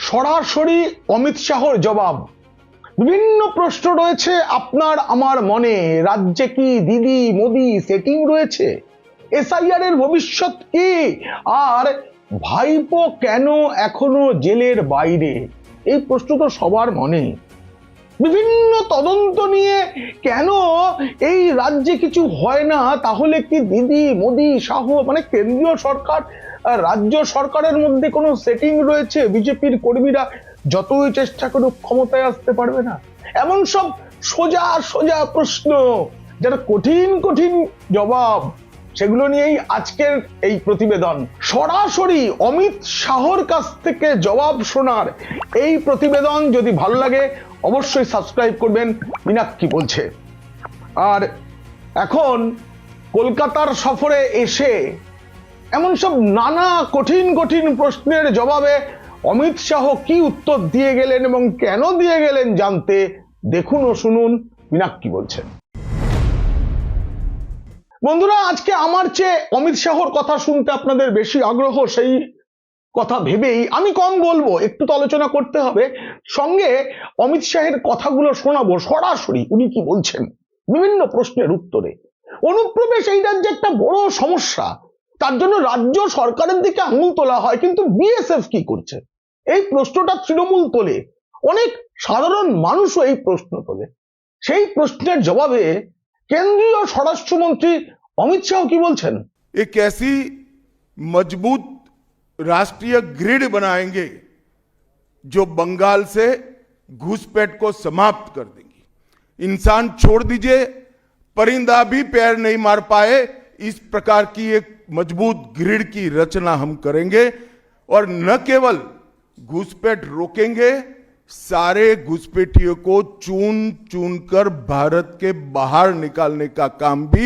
সরাসরি অমিত শাহর জবাব। বিভিন্ন প্রশ্ন রয়েছে আপনার আমার মনে। রাজ্যে কি দিদি মোদি সেটিং রয়েছে? এসআইআর এর ভবিষ্যৎ কি? আর ভাইপো কেন এখনো জেলের বাইরে? এই প্রশ্ন তো সবার মনে। বিভিন্ন তদন্ত নিয়ে কেন এই রাজ্যে কিছু হয় না? তাহলে কি দিদি মোদি শাহ মানে কেন্দ্রীয় সরকার রাজ্য সরকারের মধ্যে কোনো সেটিং রয়েছে? বিজেপির কর্মীরা যতই চেষ্টা করুক ক্ষমতায় আসতে পারবে না? এমন সব সোজা সোজা প্রশ্ন, যারা কঠিন কঠিন জবাব, সেগুলো নিয়েই আজকের এই প্রতিবেদন। সরাসরি অমিত শাহর কাছ থেকে জবাব শোনার এই প্রতিবেদন যদি ভালো লাগে অবশ্যই সাবস্ক্রাইব করবেন। মীনাক্ষী বলছে। আর এখন কলকাতার সফরে এসে এমন সব নানা কঠিন কঠিন প্রশ্নের জবাবে অমিত শাহ কি উত্তর দিয়ে গেলেন এবং কেন দিয়ে গেলেন জানতে দেখুন ও শুনুন মীনাক্ষী বলছেন। বন্ধুরা, আজকে আমার চেয়ে অমিত শাহর কথা শুনতে আপনাদের বেশি আগ্রহ, সেই কথা ভেবেই আমি কম বলবো, একটু তো আলোচনা করতে হবে। সঙ্গে অমিত শাহের কথাগুলো শোনাবো সরাসরি উনি কি বলছেন বিভিন্ন প্রশ্নের উত্তরে। অনুপ্রবেশ এই রাজ্যে একটা বড় সমস্যা, তার জন্য রাজ্য সরকারের দিকে আঙুল তোলা হয়, কিন্তু বিএসএফ কি করছে এই প্রশ্নটা তৃণমূল তোলে, অনেক সাধারণ মানুষও এই প্রশ্ন তোলে। সেই প্রশ্নের জবাবে কেন্দ্রীয় স্বরাষ্ট্রমন্ত্রী অমিত শাহ কি বলছেন। एक ऐसी मजबूत राष्ट्रीय ग्रिड बनाएंगे जो बंगाल से घुसपैठ को समाप्त कर देंगी। इंसान छोड़ दीजिए, परिंदा भी पैर नहीं मार पाए, इस प्रकार की एक मजबूत ग्रिड की रचना हम करेंगे। और न केवल घुसपैठ रोकेंगे, सारे घुसपैठियों को चुन चुन कर भारत के बाहर निकालने का काम भी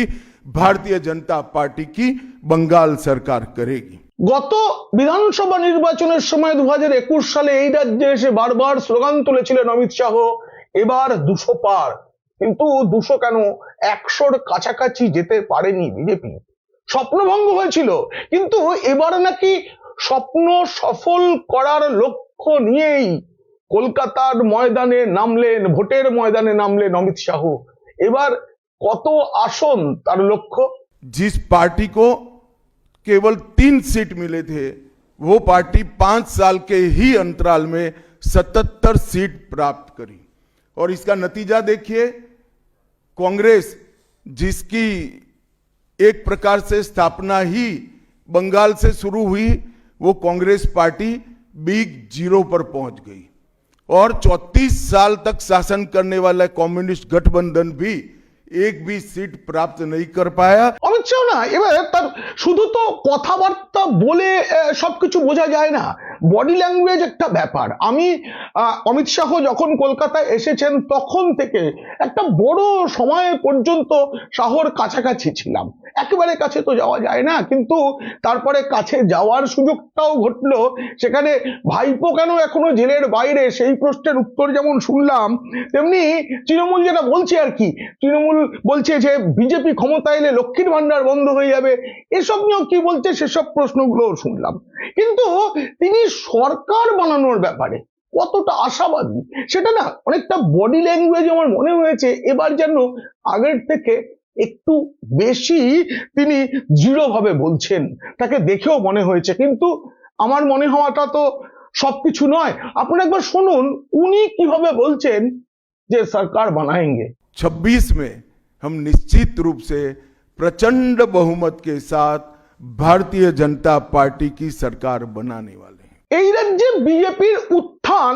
भारतीय जनता पार्टी की बंगाल सरकार करेगी। গত বিধানসভা নির্বাচনের সময় 2021 সালে এই রাজ্যে এসে বারবার স্লোগান তুলেছিলেন অমিত শাহ, এবার 200 পার। কিন্তু 200 কেন, 100-র কাছাকাছি যেতে পারেনি বিজেপি। স্বপ্নভঙ্গ হয়েছিল, কিন্তু এবার নাকি স্বপ্ন সফল করার লক্ষ্য নিয়েই কলকাতার ময়দানে নামলেন, ভোটের ময়দানে নামলেন অমিত শাহ। এবার কত আসন তার লক্ষ্য? जिस पार्टी को केवल 3 सीट मिले थे, वो पार्टी 5 साल के ही अंतराल में 77 सीट प्राप्त करी। और इसका नतीजा देखिए, कांग्रेस जिसकी एक प्रकार से स्थापना ही बंगाल से शुरू हुई, वो कांग्रेस पार्टी बिग जीरो पर पहुंच गई। और 34 साल तक शासन करने वाला कम्युनिस्ट गठबंधन भी एक भी सीट प्राप्त नहीं कर पाया। অমিত শাহ না, এবার তার শুধু তো কথাবার্তা বলে সবকিছু বোঝা যায় না, বডি ল্যাঙ্গুয়েজ একটা ব্যাপার। আমি অমিত শাহ যখন কলকাতায় এসেছেন তখন থেকে একটা বড় সময় পর্যন্ত শাহর কাছাকাছি ছিলাম। একেবারে কাছে তো যাওয়া যায় না, কিন্তু তারপরে কাছে যাওয়ার সুযোগটাও ঘটলো। সেখানে ভাইপো কেন এখনো জেলের বাইরে সেই প্রশ্নের উত্তর যেমন শুনলাম, তেমনি তৃণমূল যেটা বলছে আর কি, তৃণমূল বলছে যে বিজেপি ক্ষমতা এলে লক্ষ্মীর ভান্ডার বন্ধ হয়ে যাবে, এসব নিয়েও কি বলছে সেসব প্রশ্নগুলো শুনলাম। কিন্তু তিনি সরকার বানানোর ব্যাপারে কতটা আশাবাদী সেটা না অনেকটা বডি ল্যাঙ্গুয়েজ আমার মনে হয়েছে এবার যেন আগের থেকে একটু বেশি তিনি দৃঢ়ভাবে বলছেন, তাকে দেখেও মনে হয়েছে। কিন্তু আমার মনে হওয়াটা তো সবকিছু নয়। আপনারা একবার শুনুন উনি কিভাবে বলছেন যে সরকার বানাएंगे। 26 में हम निश्चित रूप से प्रचंड बहुमत के साथ भारतीय जनता पार्टी की सरकार बनाने वाले हैं। এই রাজ্যে বিজেপির উত্থান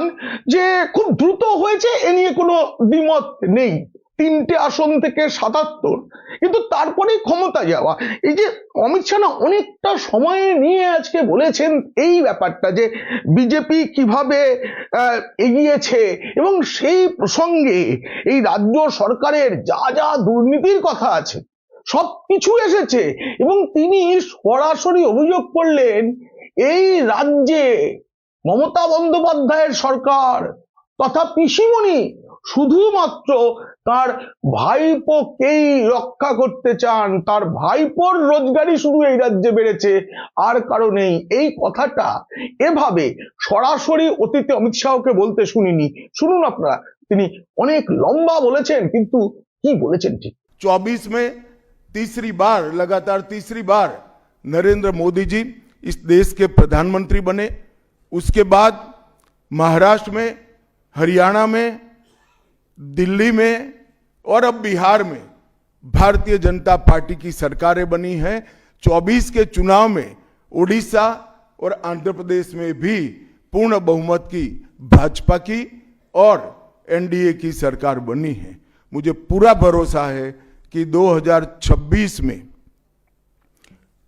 যে খুব দ্রুত হয়েছে এ নিয়ে কোনো দ্বিমত নেই। 3টে আসন থেকে 77, কিন্তু তারপরে ক্ষমতা যাওয়া। এই যে অমিত শাহ না অনেকটা সময় নিয়ে আজকে বলেছেন এই ব্যাপারটা যে বিজেপি কিভাবে এগিয়েছে, এবং সেই প্রসঙ্গে এই রাজ্য সরকারের যা যা দুর্নীতির কথা আছে সবকিছু এসেছে। এবং তিনি সরাসরি অভিযোগ করলেন এই রাজ্যে মমতা বন্দ্যোপাধ্যায়ের সরকার তথা পিসিমণি শুধুমাত্র তার ভাইপোকেই রক্ষা করতে চান, তার ভাইপোর রোজগারই শুধু এই রাজ্যে বেড়েছে, আর কারণেই এই কথাটা এভাবে সরাসরি অতীতে অমিত শাহকে বলতে শুনিনি। শুনুন আপনারা, তিনি অনেক লম্বা বলেছেন, কিন্তু কি বলেছেন ঠিক। 24 में तीसरी बार, लगातार तीसरी बार नरेंद्र मोदी जी इस देश के प्रधानमंत्री बने। उसके बाद महाराष्ट्र में, हरियाणा में, दिल्ली में और अब बिहार में भारतीय जनता पार्टी की सरकारें बनी हैं। 24 के चुनाव में उड़ीसा और आंध्र प्रदेश में भी पूर्ण बहुमत की भाजपा की और एनडीए की सरकार बनी है। मुझे पूरा भरोसा है कि 2026 में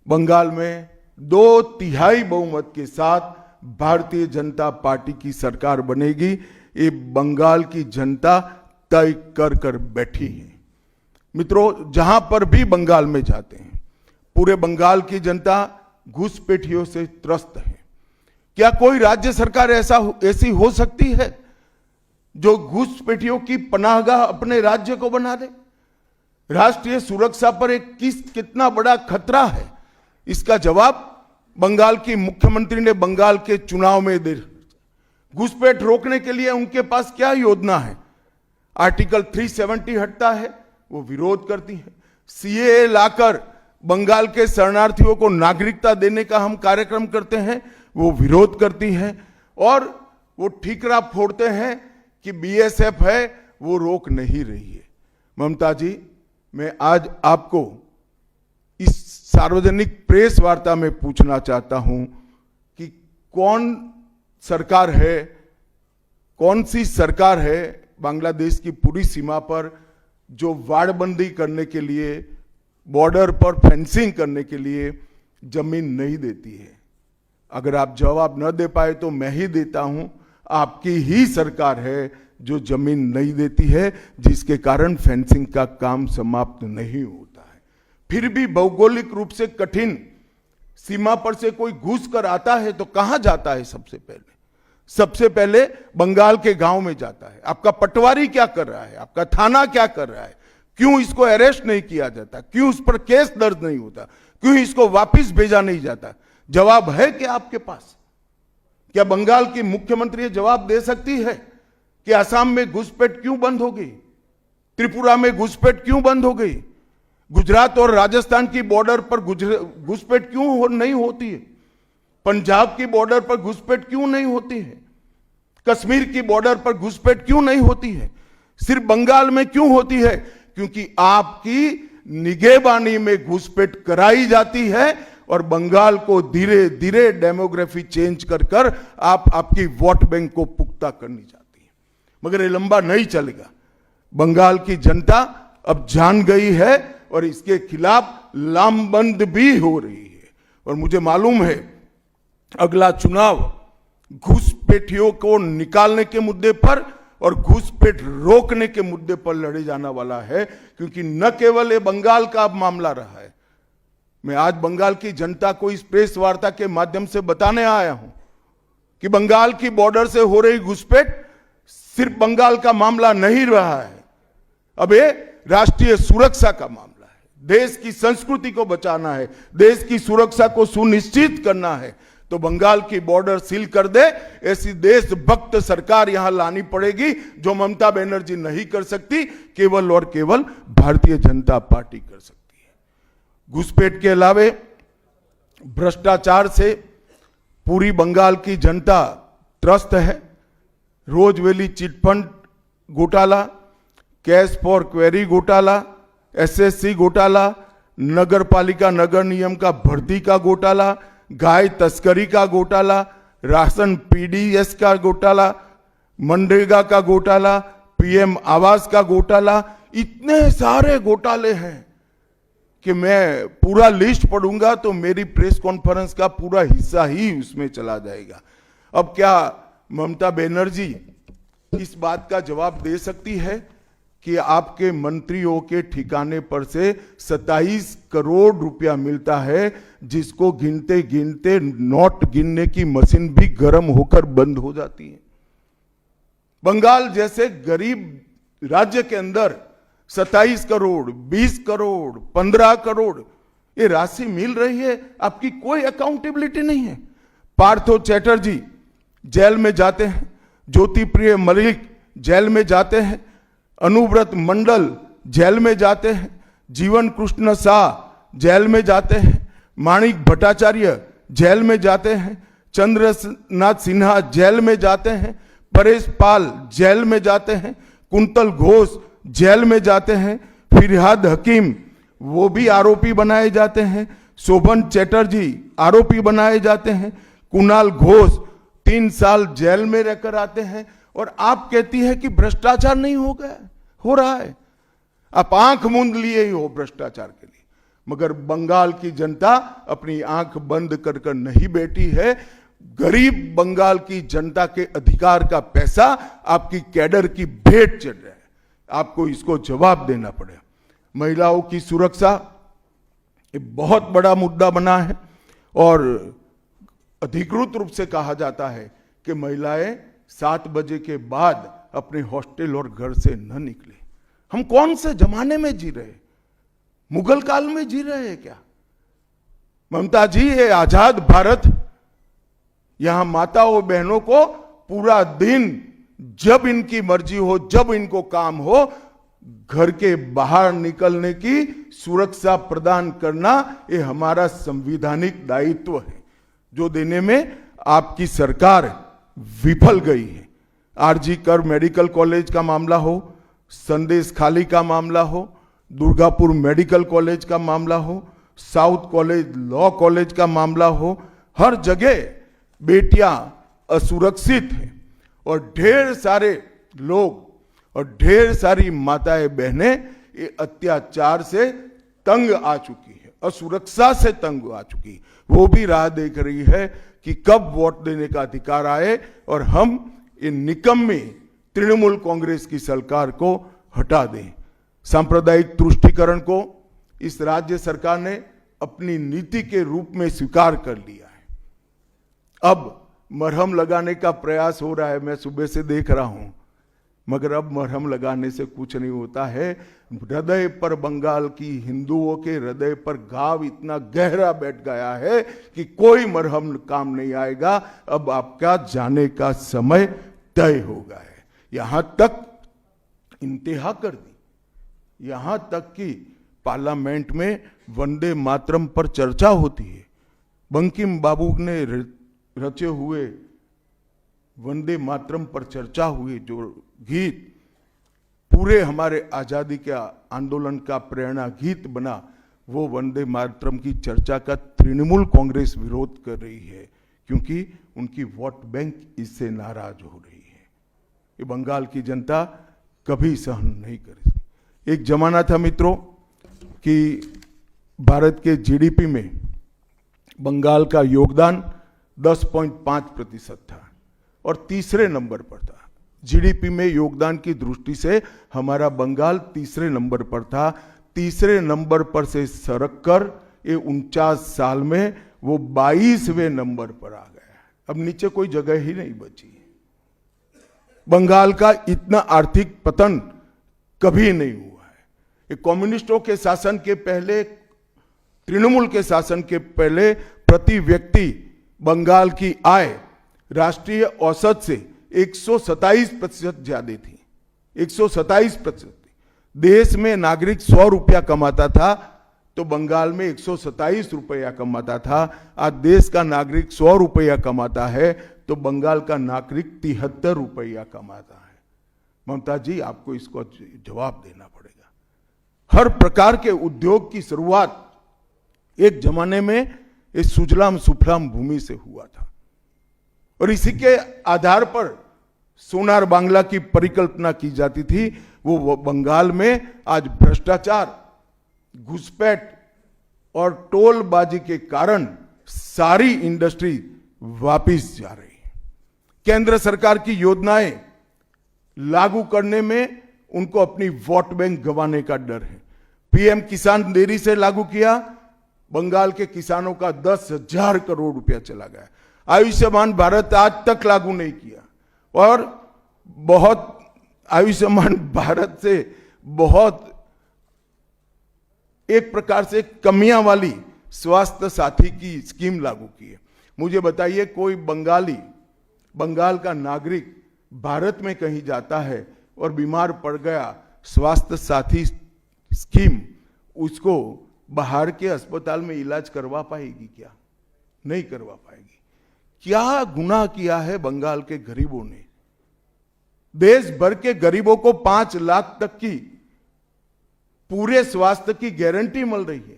बंगाल में 2/3 बहुमत के साथ भारतीय जनता पार्टी की सरकार बनेगी। ये बंगाल की जनता तय कर बैठी है। मित्रों, जहां पर भी बंगाल में जाते हैं, पूरे बंगाल की जनता घुसपैठियों से त्रस्त है। क्या कोई राज्य सरकार ऐसी हो सकती है जो घुसपैठियों की पनाहगाह अपने राज्य को बना दे? राष्ट्रीय सुरक्षा पर एक कितना बड़ा खतरा है, इसका जवाब बंगाल की मुख्यमंत्री ने बंगाल के चुनाव में दे। घुसपैठ रोकने के लिए उनके पास क्या योजना है? आर्टिकल 370 हटता है, वो विरोध करती है। सीएए लाकर बंगाल के शरणार्थियों को नागरिकता देने का हम कार्यक्रम करते हैं, वो विरोध करती है। और वो ठीकरा फोड़ते हैं कि बीएसएफ है, वो रोक नहीं रही है। ममता जी, मैं आज आपको इस सार्वजनिक प्रेस वार्ता में पूछना चाहता हूं कि कौन सरकार है, कौन सी सरकार है बांग्लादेश की पूरी सीमा पर जो वाड़बंदी करने के लिए, बॉर्डर पर फेंसिंग करने के लिए जमीन नहीं देती है? अगर आप जवाब न दे पाए तो मैं ही देता हूं। आपकी ही सरकार है जो जमीन नहीं देती है, जिसके कारण फेंसिंग का काम समाप्त नहीं होता है। फिर भी भौगोलिक रूप से कठिन सीमा पर से कोई घुस कर आता है तो कहां जाता है? सबसे पहले बंगाल के गांव में जाता है। आपका पटवारी क्या कर रहा है? आपका थाना क्या कर रहा है? क्यों इसको अरेस्ट नहीं किया जाता? क्यों उस पर केस दर्ज नहीं होता? क्यों इसको वापस भेजा नहीं जाता? जवाब है क्या आपके पास? क्या बंगाल की मुख्यमंत्री जवाब दे सकती है कि असम में घुसपैठ क्यों बंद हो गई? त्रिपुरा में घुसपैठ क्यों बंद हो गई? गुजरात और राजस्थान की बॉर्डर पर घुसपैठ क्यों नहीं होती है? पंजाब की बॉर्डर पर घुसपैठ क्यों नहीं होती है? कश्मीर की बॉर्डर पर घुसपैठ क्यों नहीं होती है? सिर्फ बंगाल में क्यों होती है? क्योंकि आपकी निगहबानी में घुसपैठ कराई जाती है और बंगाल को धीरे धीरे डेमोग्राफी चेंज कर आपकी वोट बैंक को पुख्ता करनी जाती है। मगर ये लंबा नहीं चलेगा। बंगाल की जनता अब जान गई है और इसके खिलाफ लामबंद भी हो रही है। और मुझे मालूम है अगला चुनाव घुसपैठियों को निकालने के मुद्दे पर और घुसपैठ रोकने के मुद्दे पर लड़े जाने वाला है, क्योंकि न केवल ये बंगाल का अब मामला रहा है। मैं आज बंगाल की जनता को इस प्रेस वार्ता के माध्यम से बताने आया हूं कि बंगाल की बॉर्डर से हो रही घुसपैठ सिर्फ बंगाल का मामला नहीं रहा है, अब ये राष्ट्रीय सुरक्षा का मामला है। देश की संस्कृति को बचाना है, देश की सुरक्षा को सुनिश्चित करना है, तो बंगाल की बॉर्डर सील कर दे, ऐसी देशभक्त सरकार यहां लानी पड़ेगी जो ममता बनर्जी नहीं कर सकती, केवल और केवल भारतीय जनता पार्टी कर सकती है। घुसपैठ के अलावे भ्रष्टाचार से पूरी बंगाल की जनता त्रस्त है। रोजवेली चिटफंड घोटाला, कैश फॉर क्वेरी घोटाला, एसएससी घोटाला, नगर पालिका नगर नियम का भर्ती का घोटाला, गाय तस्करी का घोटाला, राशन पीडीएस का घोटाला, मनरेगा का घोटाला, पीएम आवास का घोटाला, इतने सारे घोटाले हैं कि मैं पूरा लिस्ट पढ़ूंगा तो मेरी प्रेस कॉन्फ्रेंस का पूरा हिस्सा ही उसमें चला जाएगा। अब क्या ममता बनर्जी इस बात का जवाब दे सकती है कि आपके मंत्रियों के ठिकाने पर से 27 करोड़ रुपया मिलता है, जिसको गिनते गिनते नोट गिनने की मशीन भी गर्म होकर बंद हो जाती है? बंगाल जैसे गरीब राज्य के अंदर 27 करोड़, 20 करोड़, 15 करोड़ ये राशि मिल रही है, आपकी कोई अकाउंटेबिलिटी नहीं है। पार्थो चैटर्जी जेल में जाते हैं, ज्योति प्रिय मलिक जेल में जाते हैं, अनुव्रत मंडल जेल में जाते हैं, जीवन कृष्ण शाह जेल में जाते हैं, माणिक भट्टाचार्य जेल में जाते हैं, चंद्रनाथ सिन्हा जेल में जाते हैं, परेश पाल जेल में जाते हैं, कुंतल घोष जेल में जाते हैं, फिरहाद हकीम वो भी आरोपी बनाए जाते हैं, शोभन चैटर्जी आरोपी बनाए जाते हैं, कुणाल घोष 3 साल जेल में रहकर आते हैं, और आप कहती है कि भ्रष्टाचार नहीं हो गया, हो रहा है। आप आंख मूंद लिए ही हो भ्रष्टाचार के लिए, मगर बंगाल की जनता अपनी आंख बंद कर कर नहीं बैठी है। गरीब बंगाल की जनता के अधिकार का पैसा आपकी कैडर की भेंट चढ़ रहा है, आपको इसको जवाब देना पड़ेगा। महिलाओं की सुरक्षा ये बहुत बड़ा मुद्दा बना है, और अधिकृत रूप से कहा जाता है कि महिलाएं 7 बजे के बाद अपने हॉस्टल और घर से न निकले। हम कौन से जमाने में जी रहे, मुगल काल में जी रहे हैं क्या? ममता जी, ये आजाद भारत, यहां माताओं बहनों को पूरा दिन जब इनकी मर्जी हो, जब इनको काम हो, घर के बाहर निकलने की सुरक्षा प्रदान करना ये हमारा संवैधानिक दायित्व है, जो देने में आपकी सरकार विफल गई है। आरजी कर मेडिकल कॉलेज का मामला हो, संदेश खाली का मामला हो, दुर्गापुर मेडिकल कॉलेज का मामला हो, साउथ कॉलेज लॉ कॉलेज का मामला हो, हर जगह बेटियां असुरक्षित हैं, और ढेर सारे लोग और ढेर सारी माताएं बहनें ये अत्याचार से तंग आ चुकी है, असुरक्षा से तंग आ चुकी है। वो भी राह देख रही है कि कब वोट देने का अधिकार आए और हम ये निकम्मी तृणमूल कांग्रेस की सरकार को हटा दें। सांप्रदायिक तुष्टीकरण को इस राज्य सरकार ने अपनी नीति के रूप में स्वीकार कर लिया है। अब मरहम लगाने का प्रयास हो रहा है, मैं सुबह से देख रहा हूं, मगर अब मरहम लगाने से कुछ नहीं होता है। हृदय पर, बंगाल की हिंदुओं के हृदय पर घाव इतना गहरा बैठ गया है कि कोई मरहम काम नहीं आएगा। अब आपका जाने का समय तय हो गया है। यहां तक इंतहा कर दी, यहां तक कि पार्लियामेंट में वंदे मातरम पर चर्चा होती है। बंकिम बाबू ने रचे हुए वंदे मातरम पर चर्चा हुई, जो गीत पूरे हमारे आजादी के आंदोलन का प्रेरणा गीत बना, वो वंदे मातरम की चर्चा का तृणमूल कांग्रेस विरोध कर रही है, क्योंकि उनकी वोट बैंक इससे नाराज हो रही है। ये बंगाल की जनता कभी सहन नहीं करेगी। एक जमाना था मित्रों कि भारत के जीडीपी में बंगाल का योगदान 10.5% था और तीसरे नंबर पर था। जीडीपी में योगदान की दृष्टि से हमारा बंगाल तीसरे नंबर पर था। तीसरे नंबर पर से सरक कर ये 49 साल में वो 22वें नंबर पर आ गया। अब नीचे कोई जगह ही नहीं बची। बंगाल का इतना आर्थिक पतन कभी नहीं हुआ है। ये कम्युनिस्टों के शासन के पहले, तृणमूल के शासन के पहले प्रति व्यक्ति बंगाल की आय राष्ट्रीय औसत से 127% ज्यादा थी। 127%। देश में नागरिक 100 रुपया कमाता था तो बंगाल में 127 रुपया कमाता था। आज देश का नागरिक 100 रुपया कमाता है तो बंगाल का नागरिक 73 रुपया कमाता है। ममता जी, आपको इसको जवाब देना पड़ेगा। हर प्रकार के उद्योग की शुरुआत एक जमाने में इस सुजलाम सुफलाम भूमि से हुआ था और इसी के आधार पर सोनार बांग्ला की परिकल्पना की जाती थी। वो बंगाल में आज भ्रष्टाचार, घुसपैठ और टोलबाजी के कारण सारी इंडस्ट्री वापिस जा रही है। केंद्र सरकार की योजनाएं लागू करने में उनको अपनी वोट बैंक गंवाने का डर है। पीएम किसान देरी से लागू किया, बंगाल के किसानों का 10,000 करोड़ रुपया चला गया। आयुष्मान भारत आज तक लागू नहीं किया और बहुत आयुष्मान भारत से बहुत एक प्रकार से कमियां वाली स्वास्थ्य साथी की स्कीम लागू की है। मुझे बताइए, कोई बंगाल का नागरिक भारत में कहीं जाता है और बीमार पड़ गया, स्वास्थ्य साथी स्कीम उसको बाहर के अस्पताल में इलाज करवा पाएगी क्या? नहीं करवा पाएगी। क्या गुनाह किया है बंगाल के गरीबों ने? देश भर के गरीबों को 5 लाख तक की पूरे स्वास्थ्य की गारंटी मिल रही है।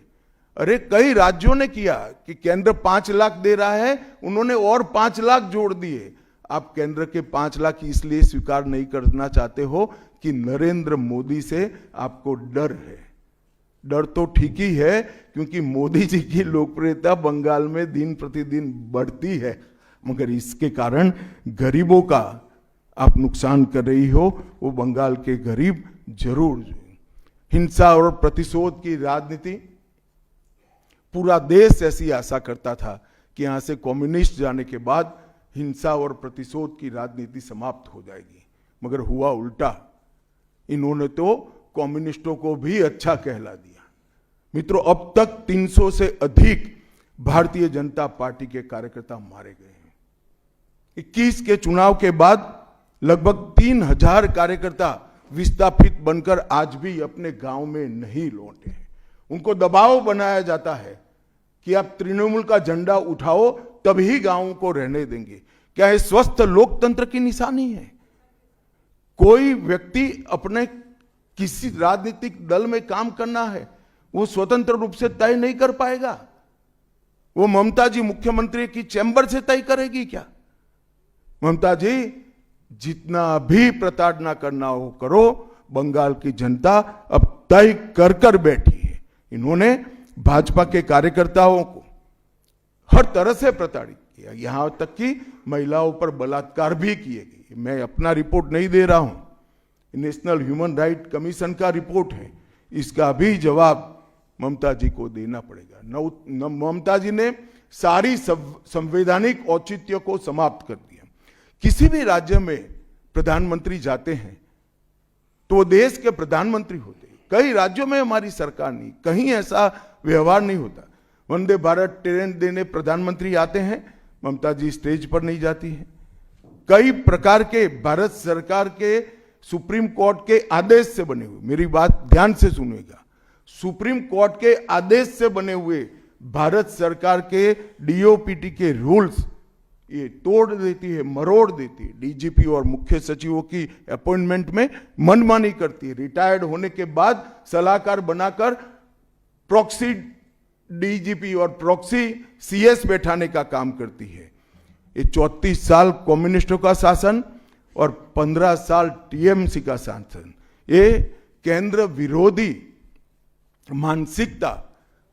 अरे कई राज्यों ने किया कि केंद्र 5 लाख दे रहा है, उन्होंने और 5 लाख जोड़ दिए। आप केंद्र के 5 लाख इसलिए स्वीकार नहीं करना चाहते हो कि नरेंद्र मोदी से आपको डर है। डर तो ठीक ही है, क्योंकि मोदी जी की लोकप्रियता बंगाल में दिन प्रतिदिन बढ़ती है, मगर इसके कारण गरीबों का आप नुकसान कर रही हो। वो बंगाल के गरीब जरूर। हिंसा और प्रतिशोध की राजनीति, पूरा देश ऐसी आशा करता था कि यहां से कम्युनिस्ट जाने के बाद हिंसा और प्रतिशोध की राजनीति समाप्त हो जाएगी, मगर हुआ उल्टा। इन्होंने तो कम्युनिस्टों को भी अच्छा कहला दिया। मित्रों, अब तक 300 से अधिक भारतीय जनता पार्टी के कार्यकर्ता मारे गए हैं। 21 के चुनाव के बाद लगभग 3000 कार्यकर्ता विस्थापित बनकर आज भी अपने गांव में नहीं लौटे हैं। उनको दबाव बनाया जाता है कि आप तृणमूल का झंडा उठाओ तभी गांवों को रहने देंगे। क्या ये स्वस्थ लोकतंत्र की निशानी है? कोई व्यक्ति अपने किसी राजनीतिक दल में काम करना है, वो स्वतंत्र रूप से तय नहीं कर पाएगा? वो ममता जी मुख्यमंत्री की चैम्बर से तय करेगी क्या? ममता जी, जितना भी प्रताड़ना करना हो करो, बंगाल की जनता अब तय कर बैठी है। इन्होंने भाजपा के कार्यकर्ताओं को हर तरह से प्रताड़ित किया, यहां तक कि महिलाओं पर बलात्कार भी किए गए। मैं अपना रिपोर्ट नहीं दे रहा हूं, नेशनल ह्यूमन राइट कमीशन का रिपोर्ट है। इसका भी जवाब ममता जी को देना पड़ेगा। ममता जी ने सारी संवैधानिक औचित्य को समाप्त कर दिया। किसी भी राज्य में प्रधानमंत्री जाते हैं तो वो देश के प्रधानमंत्री होते हैं। कई राज्यों में हमारी सरकार नहीं, कहीं ऐसा व्यवहार नहीं होता। वंदे भारत ट्रेन देने प्रधानमंत्री आते हैं, ममता जी स्टेज पर नहीं जाती हैं। कई प्रकार के भारत सरकार के सुप्रीम कोर्ट के आदेश से बने हुए, मेरी बात ध्यान से सुनिएगा, सुप्रीम कोर्ट के आदेश से बने हुए भारत सरकार के डीओपीटी के रूल्स ये तोड़ देती है, मरोड़ देती है। डीजीपी और मुख्य सचिवों की अपॉइंटमेंट में मनमानी करती है। रिटायर्ड होने के बाद सलाहकार बनाकर प्रॉक्सी डीजीपी और प्रॉक्सी सीएस बैठाने का काम करती है। ये 34 साल कम्युनिस्टों का शासन और 15 साल टीएमसी का शासन, ये केंद्र विरोधी मानसिकता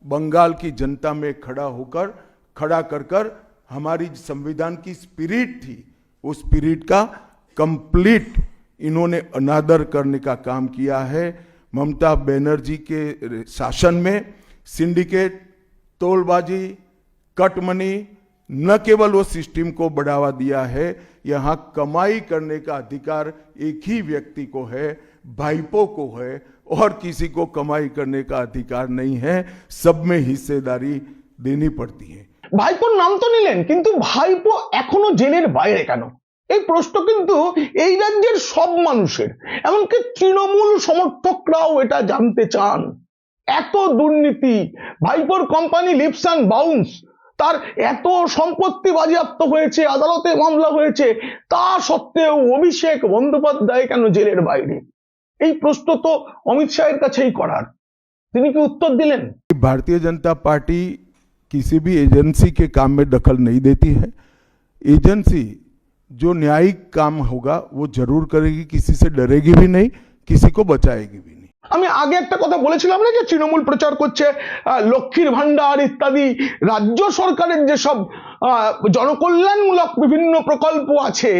बंगाल की जनता में खड़ा कर हमारी संविधान की स्पिरिट थी, उस स्पिरिट का कंप्लीट इन्होंने अनादर करने का काम किया है। ममता बनर्जी के शासन में सिंडिकेट, तोलबाजी, कट मनी, न केवल वो सिस्टम को बढ़ावा दिया है, यहां कमाई करने का अधिकार एक ही व्यक्ति को है, भाईपो को है, और किसी को कमाई करने का अधिकार नहीं है। सब में हिस्सेदारी देनी पड़ती है। ভাইপোর নাম তো নিলেন, কিন্তু ভাইপো এখনো জেলের বাইরে কেন? এই প্রশ্ন কিন্তু এই রাজ্যের সব মানুষের, এমনকি তৃণমূল সমর্থকরাও এটা জানতে চান। এত দুর্নীতি, ভাইপোর কোম্পানি লিপস অ্যান্ড বাউন্স, তার এত সম্পত্তি বাজেয়াপ্ত হয়েছে, আদালতে মামলা হয়েছে, তা সত্ত্বেও অভিষেক বন্দ্যোপাধ্যায় কেন জেলের বাইরে? এই প্রশ্ন তো অমিত শাহের কাছেই করার। তিনি কি উত্তর দিলেন? भारतीय जनता पार्टी किसी भी एजेंसी के काम में दखल नहीं देती है। एजेंसी जो न्यायिक काम होगा वो जरूर करेगी, किसी से डरेगी भी नहीं, किसी को बचाएगी भी नहीं। আমি আগে একটা কথা বলেছিলাম না যে তৃণমূল প্রচার করছে লক্ষ্মীর ভান্ডার ইত্যাদি রাজ্য সরকারের যেসব জনকল্যাণমূলক বিভিন্ন প্রকল্প আছে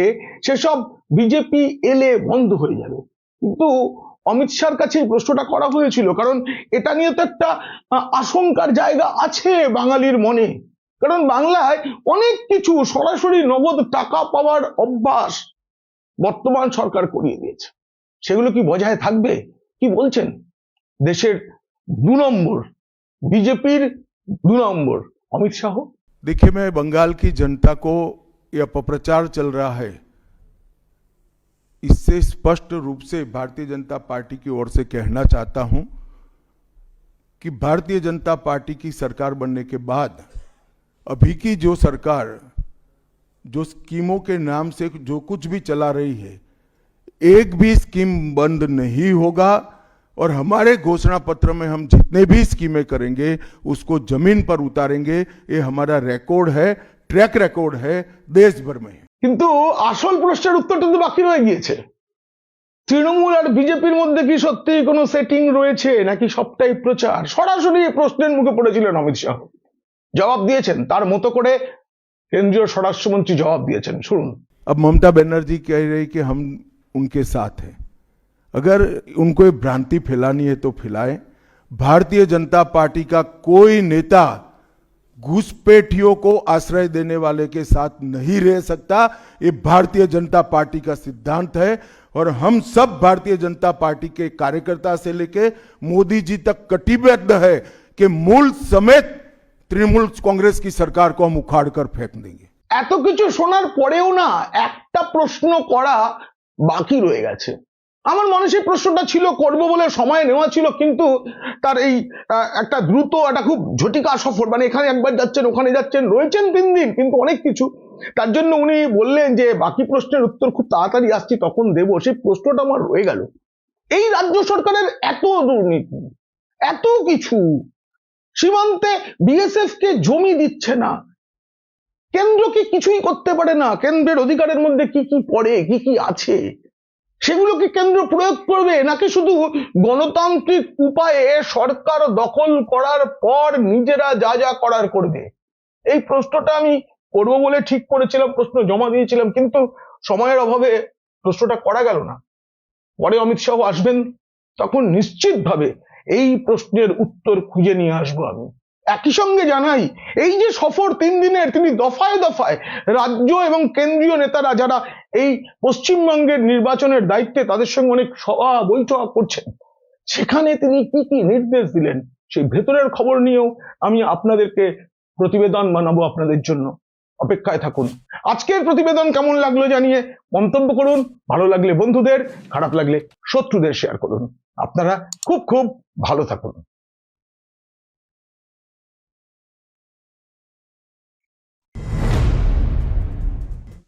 সেসব বিজেপি এলে বন্ধ হয়ে যাবে। কিন্তু অমিত শাহর কাছে এই প্রশ্নটা করা হয়েছিল, কারণ এটা নিয়ে তো একটা আশঙ্কার জায়গা আছে বাঙালির মনে। কারণ বাংলায় অনেক কিছু সরাসরি নগদ টাকা পাওয়ার অভ্যাস বর্তমান সরকার করিয়ে দিয়েছে, সেগুলো কি বজায় থাকবে? কি বলছেন দেশের 2 নম্বর बीजेपीर 2 নম্বর अमित शाह? देखिए, मैं बंगाल की जनता को यह अपप्रचार चल रहा है, इससे स्पष्ट रूप से भारतीय जनता पार्टी की ओर से कहना चाहता हूं कि भारतीय जनता पार्टी की सरकार बनने के बाद अभी की जो सरकार जो स्कीमों के नाम से जो कुछ भी चला रही है, एक भी स्कीम बंद नहीं होगा और हमारे घोषणा पत्र में हम जितने भी स्कीमें करेंगे उसको जमीन पर उतारेंगे। ये हमारा रिकॉर्ड है, ट्रैक रिकॉर्ड है देश भर में। কিন্তু আসল প্রশ্নের উত্তরটা তো বাকি রয়ে গিয়েছে। তৃণমূল আর বিজেপির মধ্যে কি সত্যি কোনো সেটিং রয়েছে নাকি সবটাই প্রচার? সরাসরি এই প্রশ্নের মুখে পড়েছিলেন অমিত শাহ, জবাব দিয়েছেন তার মতো করে। কেন্দ্রীয় স্বরাষ্ট্রমন্ত্রী জবাব দিয়েছেন, শুনুন। अब ममता बनर्जी कह रही कि हम उनके साथ हैं। अगर उनको ये भ्रांति फैलानी है तो फैलाएं। भारतीय जनता पार्टी का कोई नेता घुसपैठियों को आश्रय देने वाले के साथ नहीं रह सकता। ये भारतीय जनता पार्टी का सिद्धांत है और हम सब भारतीय जनता पार्टी के कार्यकर्ता से लेके मोदी जी तक कटिबद्ध है कि मूल समेत तृणमूल कांग्रेस की सरकार को हम उखाड़ कर फेंक देंगे। এত কিছু শোনার পরেও না একটা প্রশ্ন করা বাকি রয়ে গেছে। আমার মনে সেই প্রশ্নটা ছিল, করব বলে সময় নেওয়া ছিল, কিন্তু তার এই একটা দ্রুত একটা খুব ঝটিকা সফর, মানে এখানে একবার যাচ্ছেন ওখানে যাচ্ছেন, রয়েছেন 3 দিন, কিন্তু অনেক কিছু, তার জন্য উনি বললেন যে বাকি প্রশ্নের উত্তর খুব তাড়াতাড়ি আসছি তখন দেব। সেই প্রশ্নটা আমার রয়ে গেল। এই রাজ্য সরকারের এত দুর্নীতি, এত কিছু, সীমান্তে বিএসএফ কে জমি দিচ্ছে না, কেন্দ্র কি কিছুই করতে পারে না? কেন্দ্রের অধিকারের মধ্যে কি কি পড়ে, কি কি আছে, সেগুলো কি কেন্দ্র প্রয়োগ করবে নাকি শুধু গণতান্ত্রিক উপায়ে সরকার দখল করার পর নিজেরা যা যা করার করবে? এই প্রশ্নটা আমি করব বলে ঠিক করেছিলাম, প্রশ্ন জমা দিয়েছিলাম, কিন্তু সময়ের অভাবে প্রশ্নটা করা গেল না। পরে অমিত শাহ আসবেন, তখন নিশ্চিতভাবে এই প্রশ্নের উত্তর খুঁজে নিয়ে আসবো আমি। একই সঙ্গে জানাই, এই যে সফর 3 দিনের, তিনি দফায় দফায় রাজ্য এবং কেন্দ্রীয় নেতারা যারা এই পশ্চিমবঙ্গের নির্বাচনের দায়িত্বে, তাদের সঙ্গে অনেক সভা বৈঠক করছেন, সেখানে তিনি কি কি নির্দেশ দিলেন সেই ভেতরের খবর নিয়েও আমি আপনাদেরকে প্রতিবেদন বানাবো আপনাদের জন্য। অপেক্ষায় থাকুন। আজকের প্রতিবেদন কেমন লাগলো জানিয়ে মন্তব্য করুন। ভালো লাগলে বন্ধুদের, খারাপ লাগলে শত্রুদের শেয়ার করুন। আপনারা খুব খুব ভালো থাকুন।